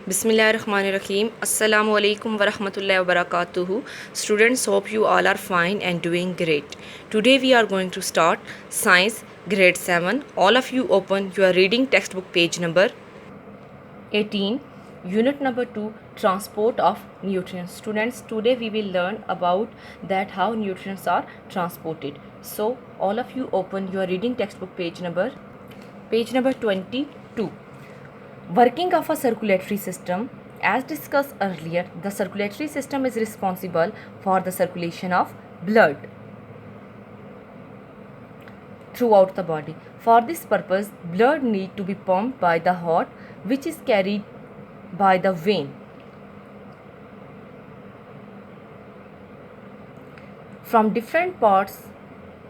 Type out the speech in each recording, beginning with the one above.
Bismillahirrahmanirrahim. Assalamu alaikum wa rahmatullahi wa barakatuhu. Students, hope you all are fine and doing great. Today we are going to start Science Grade 7. All of you open your reading textbook page number 18, Unit number 2, Transport of Nutrients. Students, today we will learn about that how nutrients are transported. So, all of you open your reading textbook page number 22. Working of a circulatory system. As discussed earlier, the circulatory system is responsible for the circulation of blood throughout the body. For this purpose, blood need to be pumped by the heart, which is carried by the vein from different parts,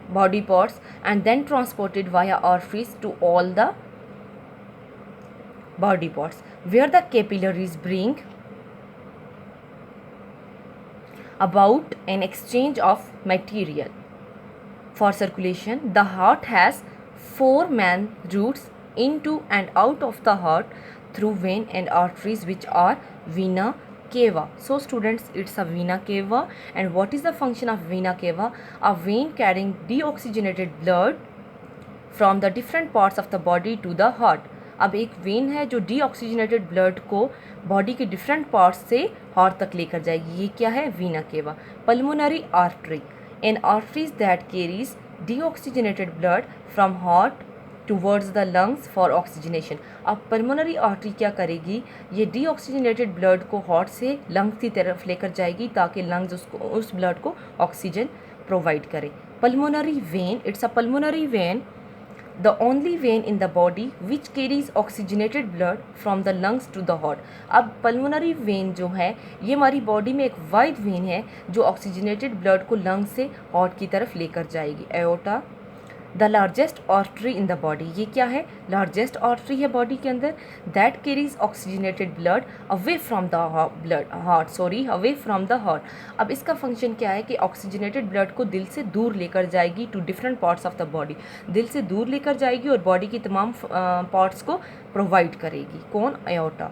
body parts, and then transported via arteries to all the body parts, where the capillaries bring about an exchange of material. For circulation, the heart has 4 main routes into and out of the heart through vein and arteries, which are vena cava. So students, it's a vena cava. And what is the function of vena cava? A vein carrying deoxygenated blood from the different parts of the body to the heart. अब एक vein है जो deoxygenated blood को body के different parts से heart तक लेकर जाएगी. ये क्या है? Vena cava. Pulmonary artery, an arteries that carries deoxygenated blood from heart towards the lungs for oxygenation. अब पल्मोनरी आर्टरी क्या करेगी? ये डीऑक्सीजनेटेड ब्लड को हार्ट से लंग्स की तरफ लेकर जाएगी ताकि लंग्स उस ब्लड को ऑक्सीजन प्रोवाइड करे. Pulmonary vein, it's a pulmonary vein, the only vein in the body which carries oxygenated blood from the lungs to the heart. अब पल्मोनरी वेन जो है ये हमारी बॉडी में एक वाइड वेन है जो ऑक्सीजनेटेड ब्लड को लंग्स से हार्ट की तरफ लेकर जाएगी. Aorta, the largest artery in the body. ये क्या है? लार्जेस्ट आर्टरी है बॉडी के अंदर. That carries oxygenated blood away from the away from the heart. अब इसका फंक्शन क्या है कि ऑक्सीजनेटेड ब्लड को दिल से दूर लेकर जाएगी to different parts of the body. दिल से दूर लेकर जाएगी और बॉडी की तमाम पार्ट्स को प्रोवाइड करेगी. कौन? Aorta.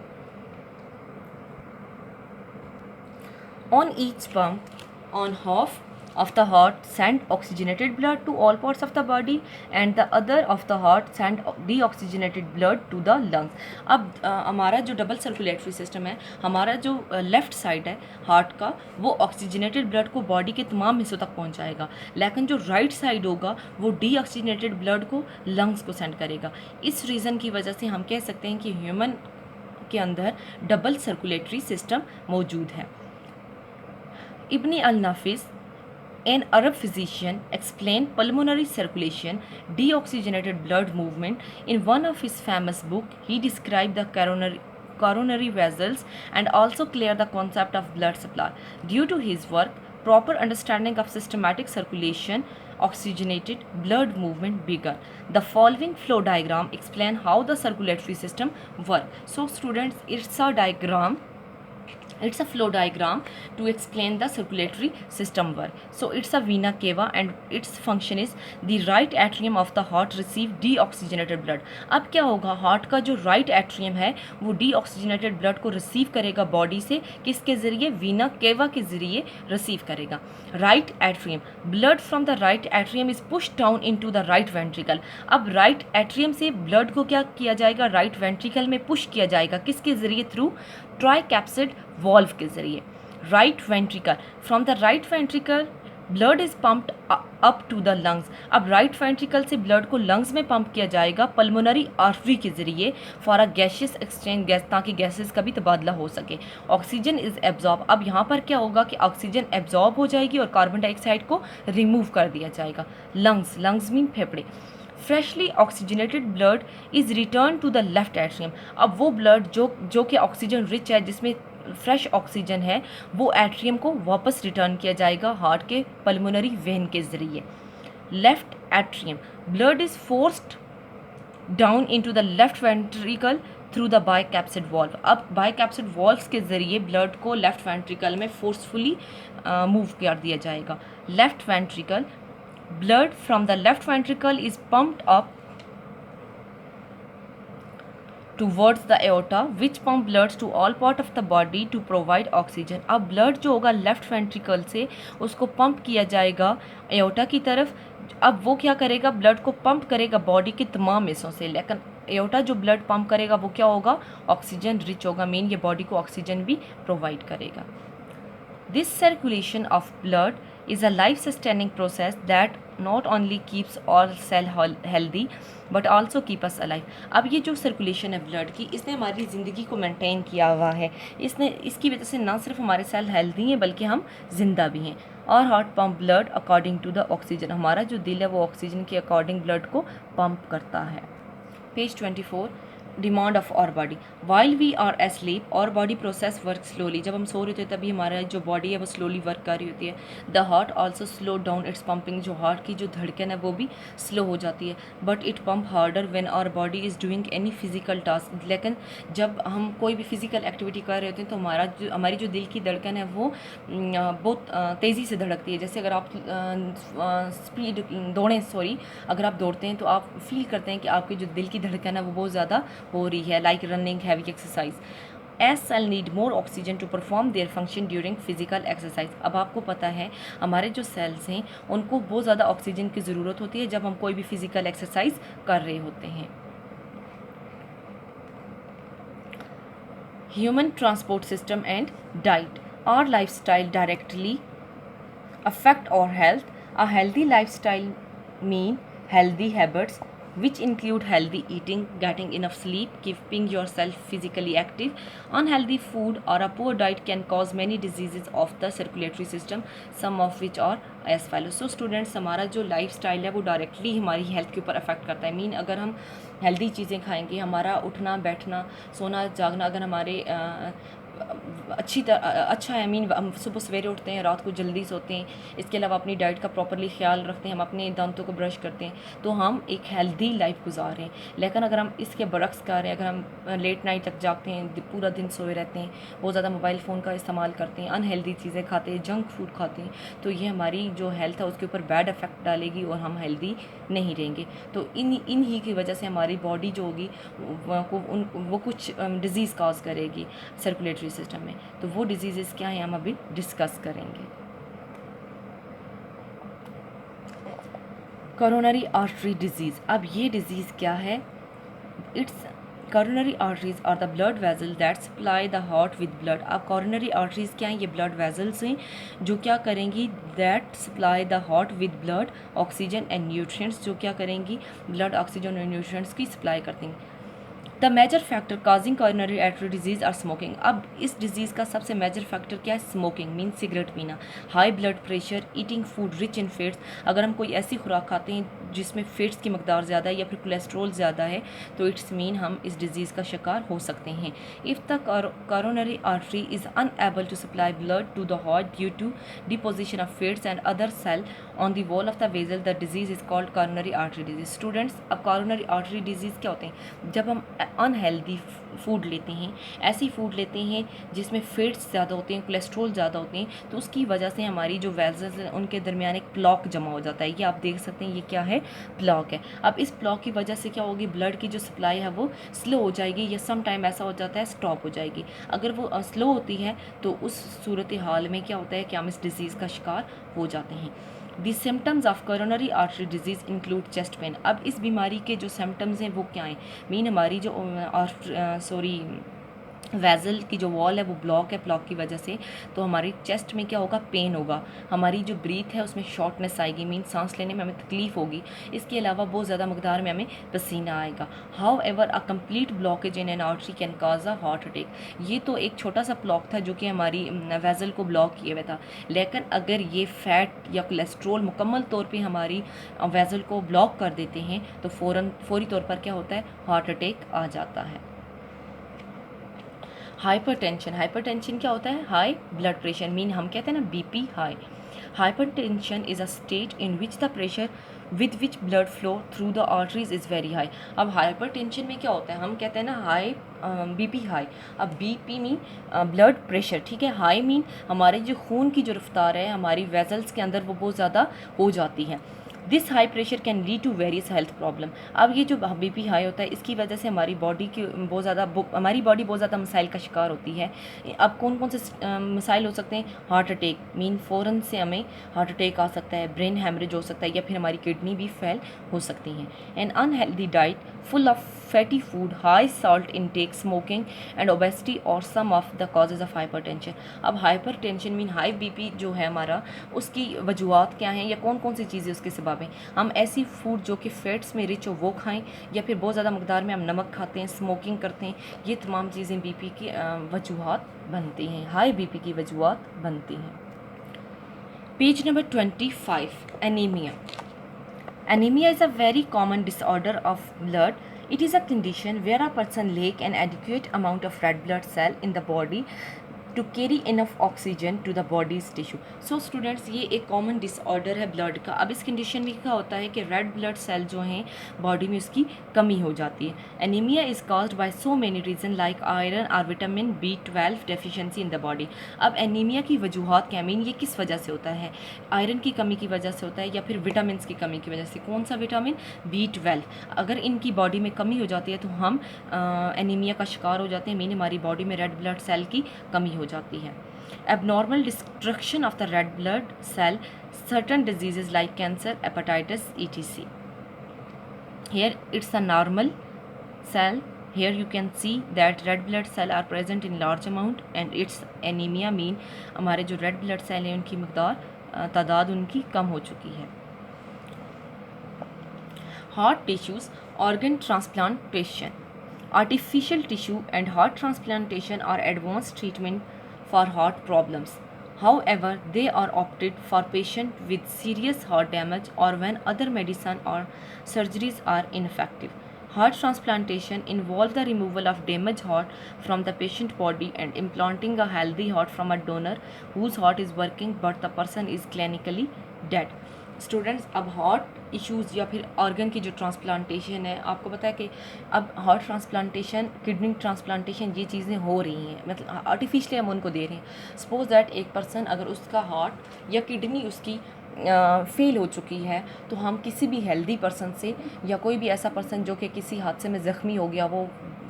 On each pump on half of the heart send oxygenated blood to all parts of the body and the other of the heart send deoxygenated blood to the lungs. अब हमारा जो double circulatory system है, हमारा जो left side है heart का, वो oxygenated blood को बॉडी के तमाम हिस्सों तक पहुंचाएगा, लेकिन जो राइट साइड होगा वो डीऑक्सीजनेटेड ब्लड को लंग्स को सेंड करेगा. इस रीज़न की वजह से हम कह सकते हैं कि ह्यूमन के अंदर डबल सर्कुलेटरी सिस्टम मौजूद है. इब्न अल-नाफिस, an Arab physician, explained pulmonary circulation, deoxygenated blood movement. In one of his famous books, he described the coronary vessels and also cleared the concept of blood supply. Due to his work, proper understanding of systematic circulation, oxygenated blood movement began. The following flow diagram explain how the circulatory system works. So students, it's a diagram. It's a flow diagram to explain the circulatory system work. So it's a vena cava and its function is the right atrium of the heart receive deoxygenated blood. अब क्या होगा? Heart का जो right atrium है वो deoxygenated blood को receive करेगा body से. किसके ज़रिए? वीना केवा के ज़रिए रिसीव करेगा. Right atrium, blood from the right atrium is push down into the right ventricle. अब राइट एट्रियम से ब्लड को क्या किया जाएगा? राइट वेंट्रिकल में पुश किया जाएगा. किसके ज़रिए? थ्रू ट्राइकैप्सिड वॉल्व के जरिए. Right ventricle, from the right ventricle blood is pumped up to the lungs. अब राइट वेंट्रिकल से ब्लड को लंग्स में पंप किया जाएगा पल्मोनरी आर्टरी के जरिए for a gaseous exchange, gas, ताकि गैसेस का भी तबादला हो सके. Oxygen is absorb. अब यहाँ पर क्या होगा कि ऑक्सीजन एब्जॉर्ब हो जाएगी और कार्बन डाइऑक्साइड को रिमूव कर दिया जाएगा. लंग्स, लंग्स मीन फेफड़े. Freshly oxygenated blood is return to the left atrium. अब वो ब्लड जो कि ऑक्सीजन रिच है, जिसमें फ्रेश ऑक्सीजन है, वो एट्रियम को वापस रिटर्न किया जाएगा हार्ट के पल्मोनरी वेन के ज़रिए. Left atrium, blood is forced down into the left ventricle through the bicuspid valve. अब बाइकैप्सिड वॉल्व्स के ज़रिए ब्लड को लेफ्ट वेंट्रिकल में फोर्सफुली मूव कर दिया जाएगा. Left ventricle, blood from the left ventricle is pumped up towards the aorta which pump blood to all part of the body to provide oxygen. अब blood जो होगा left ventricle से उसको pump किया जाएगा एओर्टा की तरफ. अब वो क्या करेगा, ब्लड को पंप करेगा बॉडी के तमाम हिस्सों से, लेकिन एओर्टा जो ब्लड पंप करेगा वो क्या होगा, ऑक्सीजन रिच होगा, मीन ये बॉडी को ऑक्सीजन भी प्रोवाइड करेगा. This circulation of blood is a life-sustaining process that not only keeps all cell healthy but also keep us alive. अब ये जो सर्कुलेशन है ब्लड की, इसने हमारी ज़िंदगी को मेंटेन किया हुआ है. इसकी वजह से ना सिर्फ हमारे सेल हेल्दी हैं बल्कि हम जिंदा भी हैं. और heart pump blood according to the oxygen, हमारा जो दिल है वो ऑक्सीजन के अकॉर्डिंग ब्लड को पंप करता है. Page 24. Demand of our body. While we are asleep our body process work slowly. जब हम सो रहे होते हैं तभी हमारा जो बॉडी है वो स्लोली वर्क कर रही होती है. The heart also slow down it's pumping. जो हार्ट की जो धड़कन है वो भी स्लो हो जाती है. But it pump harder when our body is doing any physical task. लेकिन जब हम कोई भी फिजिकल एक्टिविटी कर रहे होते हैं तो हमारी जो दिल की धड़कन है वो बहुत तेज़ी से धड़कती है. जैसे अगर आप अगर आप दौड़ते हैं तो आप फील करते हैं कि आपकी जो दिल की धड़कन है वो बहुत ज़्यादा हो रही है, like running, heavy exercise. As cell need more oxygen to perform their function during physical exercise. अब आपको पता है हमारे जो सेल्स हैं उनको बहुत ज़्यादा ऑक्सीजन की ज़रूरत होती है जब हम कोई भी फिजिकल एक्सरसाइज कर रहे होते हैं. Human transport system and diet. Our lifestyle directly affect our health. A healthy lifestyle mean healthy habits which include healthy eating, getting enough sleep, keeping yourself physically active. Unhealthy food or a poor diet can cause many diseases of the circulatory system, some of which are as follows. So students, हमारा जो lifestyle है वो directly हमारी health के ऊपर affect करता है. Mean अगर हम healthy चीज़ें खाएंगे, हमारा उठना बैठना सोना जागना अगर हमारे अच्छा है, मीन हम सुबह सवेरे उठते हैं, रात को जल्दी सोते हैं, इसके अलावा अपनी डाइट का प्रॉपरली ख्याल रखते हैं, हम अपने दांतों को ब्रश करते हैं, तो हम एक हेल्दी लाइफ गुजार रहे हैं. लेकिन अगर हम इसके बरक्स कर रहे हैं, अगर हम लेट नाइट तक जागते हैं, पूरा दिन सोए रहते हैं, बहुत ज़्यादा मोबाइल फ़ोन का इस्तेमाल करते हैं, अनहेल्दी चीज़ें खाते हैं, जंक फूड खाते हैं, तो ये हमारी जो हेल्थ है उसके ऊपर बैड इफेक्ट डालेगी और हम हेल्दी नहीं रहेंगे. तो इन ही की वजह से हमारी बॉडी जो होगी वो कुछ डिज़ीज़ काज करेगी सर्कुलेटरी सिस्टम में. तो वो डिजीज़ क्या हैं हम अभी डिस्कस करेंगे. Coronary artery disease. अब ये डिजीज़ क्या है? It's coronary arteries are the blood vessels that supply the heart with blood. अब coronary arteries क्या हैं? ये blood vessels हैं जो क्या करेंगी, that supply the heart with blood, oxygen and nutrients, जो क्या करेंगी, blood, oxygen और nutrients की supply करती हैं. The major factor causing coronary artery disease are smoking. अब इस डिजीज़ का सबसे मेजर फैक्टर क्या है? स्मोकिंग, मीन सिगरेट पीना, high blood pressure, eating food rich in fats. अगर हम कोई ऐसी खुराक खाते हैं जिसमें फैट्स की मकदार ज़्यादा है या फिर कोलेस्ट्रोल ज़्यादा है तो इट्स मीन हम इस डिजीज़ का शिकार हो सकते हैं. If the coronary artery is unable to supply blood to the heart due to deposition of fats and other cell on the wall of the vessel, the disease is called coronary artery disease. Students, अब coronary artery disease क्या होते हैं? जब हम unhealthy food लेते हैं, ऐसी food लेते हैं जिसमें फैट्स ज़्यादा होते हैं, कोलेस्ट्रोल ज़्यादा होते हैं, तो उसकी वजह से हमारी जो वेसल्स हैं उनके दरमियान एक प्लॉक जमा हो जाता है. ये आप देख सकते हैं, ये क्या है? प्लॉक है. अब इस प्लॉक की वजह से क्या होगी, ब्लड की जो सप्लाई है वो स्लो हो जाएगी या सम टाइम ऐसा हो जाता है स्टॉप हो जाएगी. अगर वो स्लो होती है तो उस सूरत हाल में क्या होता है कि हम इस डिज़ीज़ का शिकार हो जाते हैं. दी symptoms of coronary artery disease include chest pain. अब इस बीमारी के जो सिम्टम्स हैं वो क्या हैं? मीन हमारी जो वेजल की जो वॉल है वो ब्लॉक है, ब्लॉक की वजह से, तो हमारी चेस्ट में क्या होगा? पेन होगा. हमारी जो ब्रीथ है उसमें शॉर्टनेस आएगी, मीन सांस लेने में हमें तकलीफ़ होगी. इसके अलावा बहुत ज़्यादा मकदार में हमें पसीना आएगा. How ever a complete blockage in an artery can cause a heart attack. ये तो एक छोटा सा ब्लॉक था जो कि हमारी वेजल को ब्लॉक किए हुए था, लेकिन अगर ये फैट या कोलेस्ट्रोल मुकम्मल तौर पर हमारी वेजल को ब्लॉक कर देते हैं तो फौरी तौर पर क्या होता है? हार्ट अटैक आ जाता है. हाइपरटेंशन. हाइपरटेंशन क्या होता है? हाई ब्लड प्रेशर, मीन हम कहते हैं ना BP high. Hypertension is a state in which the pressure with which blood flow through the arteries is very high. अब हाइपरटेंशन में क्या होता है? हम कहते हैं ना हाई बीपी हाई. अब बीपी मीन ब्लड प्रेशर, ठीक है. हाई मीन हमारे जो खून की जो रफ्तार है हमारी वेजल्स के अंदर वो बहुत ज़्यादा हो जाती है. This high pressure can lead to various health problem. अब ये जो बीपी हाई होता है इसकी वजह से हमारी बॉडी की हमारी बॉडी बहुत ज़्यादा मसाइल का शिकार होती है। अब कौन कौन से मसाइल हो सकते हैं? हार्ट अटैक, मीन फ़ौरन से हमें हार्ट अटैक आ सकता है, ब्रेन हैमरेज हो सकता है, या फिर हमारी किडनी भी फेल हो सकती हैं। N unhealthy diet full of fatty food, high salt intake, smoking and obesity or some of the causes of hypertension। अब hypertension मीन हाई बीपी जो है हमारा, उसकी वजूहत क्या हैं या कौन कौन सी चीज़ें उसके सबब हैं? हम ऐसी फूड जो कि फैट्स में रिच हो वो खाएं, या फिर बहुत ज़्यादा मकदार में हम नमक खाते हैं, स्मोकिंग करते हैं, ये तमाम चीज़ें बीपी की वजूहत बनती हैं, हाई बीपी की वजूहत बनती हैं। Page number 25, anaemia. Anemia is a very common disorder of blood. It is a condition where a person lacks an adequate amount of red blood cell in the body to carry enough oxygen to the body's tissue। So students, ये एक common disorder है blood का। अब इस condition में क्या होता है कि रेड ब्लड सेल जो हैं बॉडी में उसकी कमी हो जाती है। Anaemia is caused by so many reason like iron और vitamin B12 deficiency in the body. अब एनीमिया की वजूहत क्या मीन ये किस वजह से होता है? आयरन की कमी की वजह से होता है, या फिर विटामिन की कमी की वजह से। कौन सा विटामिन? B12। अगर इनकी बॉडी में कमी हो जाती है तो हम एनीमिया का शिकार हो जाते हैं, मीन हमारी बॉडी में रेड ब्लड सेल की कमी हो जाती है। Abnormal destruction of the red blood cell, certain diseases like cancer, hepatitis etc। Here it's a normal cell. Here you can see that red blood cell are present in large amount and its anemia mean हमारे जो red blood cell हैं उनकी मकदार तादाद उनकी कम हो चुकी है। Heart tissues, organ transplantation। Artificial tissue and heart transplantation are advanced treatment for heart problems. However, they are opted for patients with serious heart damage or when other medicine or surgeries are ineffective. Heart transplantation involves the removal of damaged heart from the patient body and implanting a healthy heart from a donor whose heart is working but the person is clinically dead। Students, अब heart issues या फिर organ की जो transplantation है, आपको पता है कि अब हार्ट ट्रांसप्लांटेशन, किडनी ट्रांसप्लांटेशन, ये चीज़ें हो रही हैं, मतलब आर्टिफिशियली हम उनको दे रहे हैं। सपोज दैट एक पर्सन अगर उसका हार्ट या किडनी उसकी फेल हो चुकी है, तो हम किसी भी हेल्दी पर्सन से या कोई भी ऐसा पर्सन जो कि किसी हादसे में ज़ख्मी हो गया, वो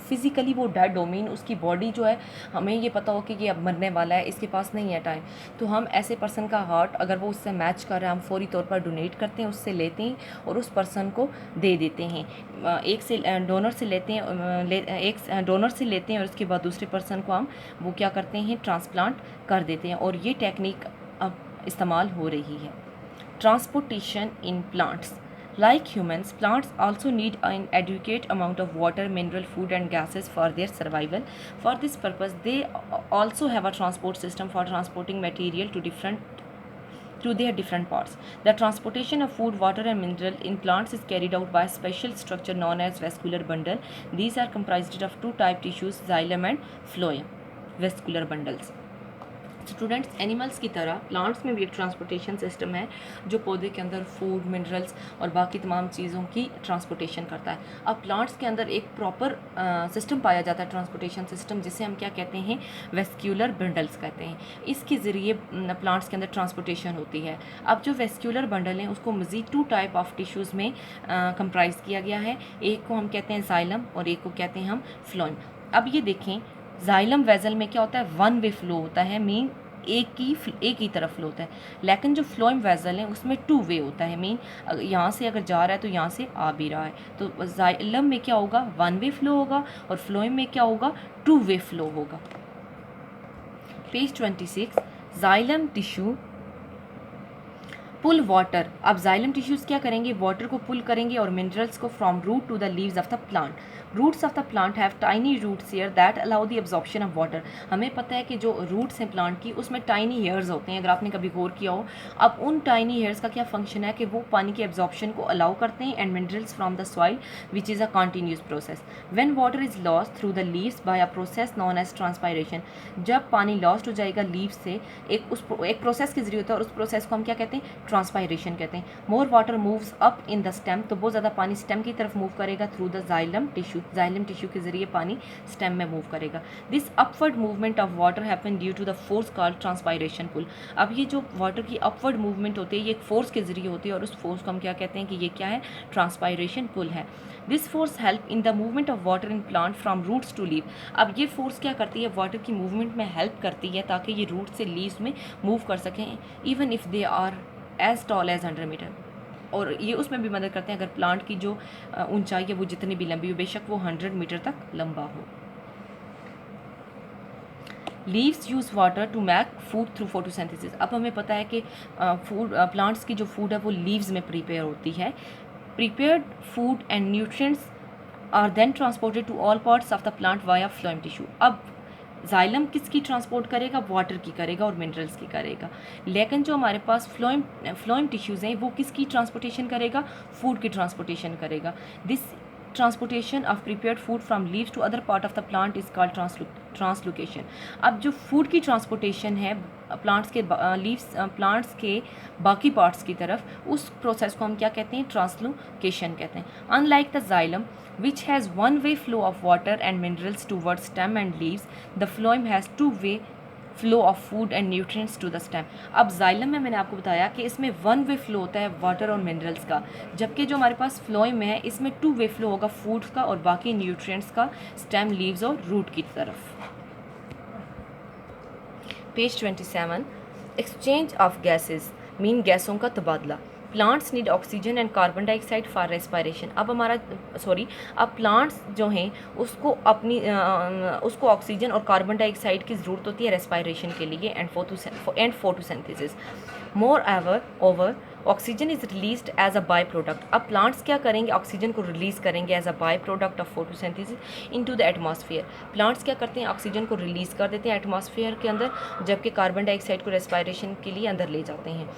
फिज़िकली वो डेड हो, मीन उसकी बॉडी जो है हमें ये पता हो कि ये अब मरने वाला है, इसके पास नहीं है टाइम, तो हम ऐसे पर्सन का हार्ट अगर वो उससे मैच कर रहा है, हम फौरी तौर पर डोनेट करते हैं, उससे लेते हैं और उस पर्सन को दे देते हैं। एक से डोनर से लेते हैं, एक डोनर से लेते हैं और उसके बाद दूसरे पर्सन को हम वो क्या करते हैं, ट्रांसप्लांट कर देते हैं। और ये टेक्निक अब इस्तेमाल हो रही है। Transportation in plants, like humans, plants also need an adequate amount of water, mineral, food and gases for their survival. For this purpose, they also have a transport system for transporting material to their different parts. The transportation of food, water and mineral in plants is carried out by a special structure known as vascular bundle. These are comprised of two type tissues, xylem and phloem, vascular bundles। Students, animals की तरह plants में भी एक transportation system है जो पौधे के अंदर फूड, मिनरल्स और बाकी तमाम चीज़ों की ट्रांसपोर्टेशन करता है। अब प्लांट्स के अंदर एक प्रॉपर सिस्टम पाया जाता है, ट्रांसपोर्टेशन सिस्टम, जिसे हम क्या कहते हैं, वेस्क्यूलर बंडल्स कहते हैं। इसके ज़रिए प्लांट्स के अंदर ट्रांसपोर्टेशन होती है। अब जो वेस्क्यूलर बंडल हैं उसको मज़ीद टू टाइप ऑफ टिश्यूज़ में कंप्राइज किया गया है। एक को हम कहते हैं जाइलम और एक को कहते हैं हम फ्लोएम। अब ये देखें, जाइलम वेजल में क्या होता है, वन वे फ्लो होता है, मीन एक ही तरफ फ्लो होता है। लेकिन जो फ्लोएम वेजल है उसमें टू वे होता है, मीन यहाँ से अगर जा रहा है तो यहाँ से आ भी रहा है। तो जाइलम में क्या होगा, वन वे फ्लो होगा, और फ्लोएम में क्या होगा, टू वे फ्लो होगा। Page 26, xylem tissue pull water. अब जाइलम टिश्यूज़ क्या करेंगे, वाटर को पुल करेंगे और मिनरल्स को from root to the leaves of the plant. Roots of the plant have tiny roots hair that allow the absorption of water. हमें पता है कि जो रूट्स हैं प्लांट की, उसमें टाइनी हेयर्स होते हैं, अगर आपने कभी गौर किया हो। अब उन टाइनी हेयर्स का क्या फंक्शन है कि वो पानी के एब्जॉर्प्शन को अलाउ करते हैं and minerals from the soil which is a continuous process. When water is lost through the leaves by a process known as transpiration. जब पानी लॉस्ट हो जाएगा लीव्स से, एक प्रोसेस के जरिए होता है और उस प्रोसेस को हम क्या कहते हैं, ट्रांसपायरेशन कहते हैं। More water moves up in the stem, तो बहुत ज़्यादा पानी स्टेम की तरफ मूव करेगा through the xylem tissue, xylem tissue के जरिए पानी स्टेम में मूव करेगा। This upward movement of water happen due to the force called transpiration pull. अब ये जो वाटर की अपवर्ड मूवमेंट होती है ये एक फोर्स के जरिए होती है और उस फोर्स को हम क्या कहते हैं कि ये क्या है, ट्रांसपायरेशन पुल है। This force help in the movement of water in plant from roots to leave. अब ये फोर्स क्या करती है, वाटर की मूवमेंट में हेल्प करती है ताकि ये रूट से लीव्स में मूव कर सकें, even if they are as tall as 100 metre. और ये उसमें भी मदद करते हैं अगर प्लांट की जो ऊंचाई है वो जितनी भी लंबी हो, बेशक वो 100 मीटर तक लंबा हो। Leaves use water to make food through photosynthesis. अब हमें पता है कि प्लांट्स की जो फूड है वो लीव्स में प्रिपेयर होती है। Prepared food and nutrients are then transported to all parts of the plant via phloem tissue. अब जाइलम किसकी ट्रांसपोर्ट करेगा, वाटर की करेगा और मिनरल्स की करेगा। लेकिन जो हमारे पास फ्लोएम टिश्यूज़ हैं वो किसकी ट्रांसपोर्टेशन करेगा, फूड की ट्रांसपोर्टेशन करेगा। This transportation of prepared food from leaves to other part of the plant is called translocation. अब जो फूड की ट्रांसपोर्टेशन है प्लांट्स के लीव्स प्लांट्स के बाकी पार्ट्स की तरफ, उस प्रोसेस को हम क्या कहते हैं, ट्रांसलोकेशन कहते हैं। Unlike the xylem which has one way flow of water and minerals towards stem and leaves, the phloem has two way flow of food and nutrients to the stem। अब xylem में मैंने आपको बताया कि इसमें one way flow होता है water और मिनरल्स का, जबकि जो हमारे पास फ्लोएम में है इसमें टू वे फ्लो होगा फूड का और बाकी न्यूट्रिएंट्स का स्टेम, लीव्स और रूट की तरफ। Page 27, exchange of gases mean गैसों का तबादला। Plants need oxygen and carbon dioxide for respiration. अब प्लांट्स जो हैं उसको उसको ऑक्सीजन और कार्बन डाइऑक्साइड की ज़रूरत होती है रेस्पायरेशन के लिए and photosynthesis. Moreover oxygen is released as a by product. अब प्लांट्स क्या करेंगे, ऑक्सीजन को रिलीज़ करेंगे as a by product of photosynthesis into the atmosphere. Plants क्या करते हैं, ऑक्सीजन को रिलीज़ कर देते हैं एटमॉस्फेयर के अंदर, जबकि कार्बन डाइऑक्साइड को रेस्पायरेशन के लिए अंदर ले जाते हैं।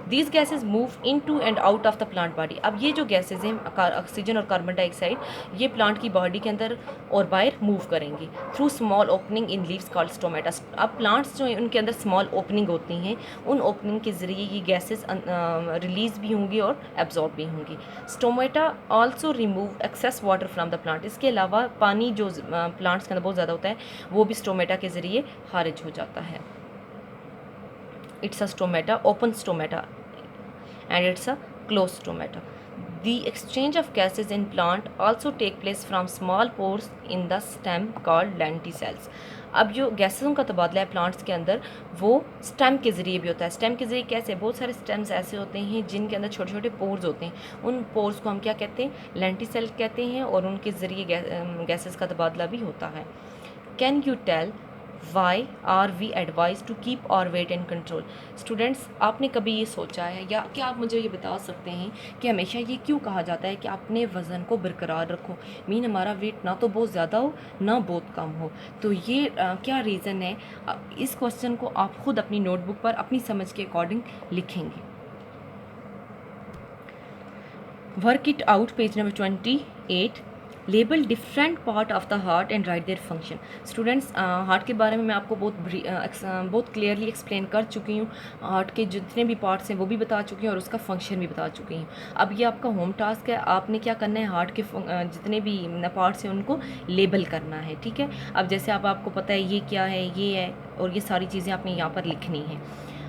These gases move in to and out of the plant body. अब ये जो गैसेज हैं ऑक्सीजन और कार्बन डाइऑक्साइड, ये प्लांट की बॉडी के अंदर और बाहर मूव करेंगे through small opening in leaves called stomata. अब प्लांट्स जो हैं उनके अंदर स्मॉल ओपनिंग होती हैं, उन ओपनिंग के ज़रिए ये गैसेज रिलीज़ भी होंगी और एब्जॉर्ब भी होंगी। Stomata also remove excess water from the plant. इसके अलावा पानी जो प्लांट्स के अंदर बहुत ज़्यादा होता है वो भी स्टोमेटा के ज़रिए खारिज हो जाता है। It's a stomata, open stomata, and it's a closed stomata. The exchange of gases in plant also take place from small pores in the stem called lenticels. अब जो गैसों का तबादला है प्लांट्स के अंदर वो स्टेम के ज़रिए भी होता है। स्टेम के ज़रिए कैसे, बहुत सारे स्टेम्स ऐसे होते हैं जिनके अंदर छोटे छोटे पोर्स होते हैं, उन पोर्स को हम क्या कहते हैं, लेंटिसेल कहते हैं, और उनके ज़रिए गैसेस का तबादला भी होता है। Can you tell why are we advise to keep our weight in control. Students, आपने कभी ये सोचा है या क्या आप मुझे ये बता सकते हैं कि हमेशा ये क्यों कहा जाता है कि अपने वज़न को बरकरार रखो, मीन हमारा वेट ना तो बहुत ज़्यादा हो ना बहुत कम हो। तो ये क्या रीज़न है, इस क्वेश्चन को आप ख़ुद अपनी नोटबुक पर अपनी समझ के अकॉर्डिंग लिखेंगे। Work it out, page number 28। Label different part of the heart and right their function. Students, heart के बारे में मैं आपको बहुत क्लियरली एक्सप्लेन कर चुकी हूँ। हार्ट के जितने भी पार्ट्स हैं वो भी बता चुकी हूँ और उसका फंक्शन भी बता चुकी हूँ। अब ये आपका होम टास्क है, आपने क्या करना है, हार्ट के जितने भी पार्ट्स हैं उनको लेबल करना है, ठीक है। अब जैसे आपको पता है ये क्या है, ये है, और ये सारी चीज़ें आपने यहाँ पर लिखनी है।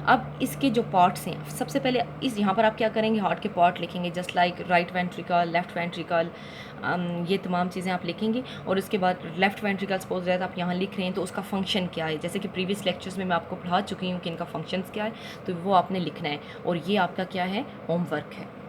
अब इसके जो पार्ट्स हैं, सबसे पहले इस यहाँ पर आप क्या करेंगे, हार्ट के पार्ट लिखेंगे, just like right ventricle, left ventricle, ये तमाम चीज़ें आप लिखेंगे। और उसके बाद लेफ्ट वेंट्रिकल सपोज दैट आप यहाँ लिख रहे हैं तो उसका फंक्शन क्या है, जैसे कि प्रीवियस लेक्चर्स में मैं आपको पढ़ा चुकी हूँ कि इनका फंक्शंस क्या है, तो वो आपने लिखना है। और ये आपका क्या है, होमवर्क है।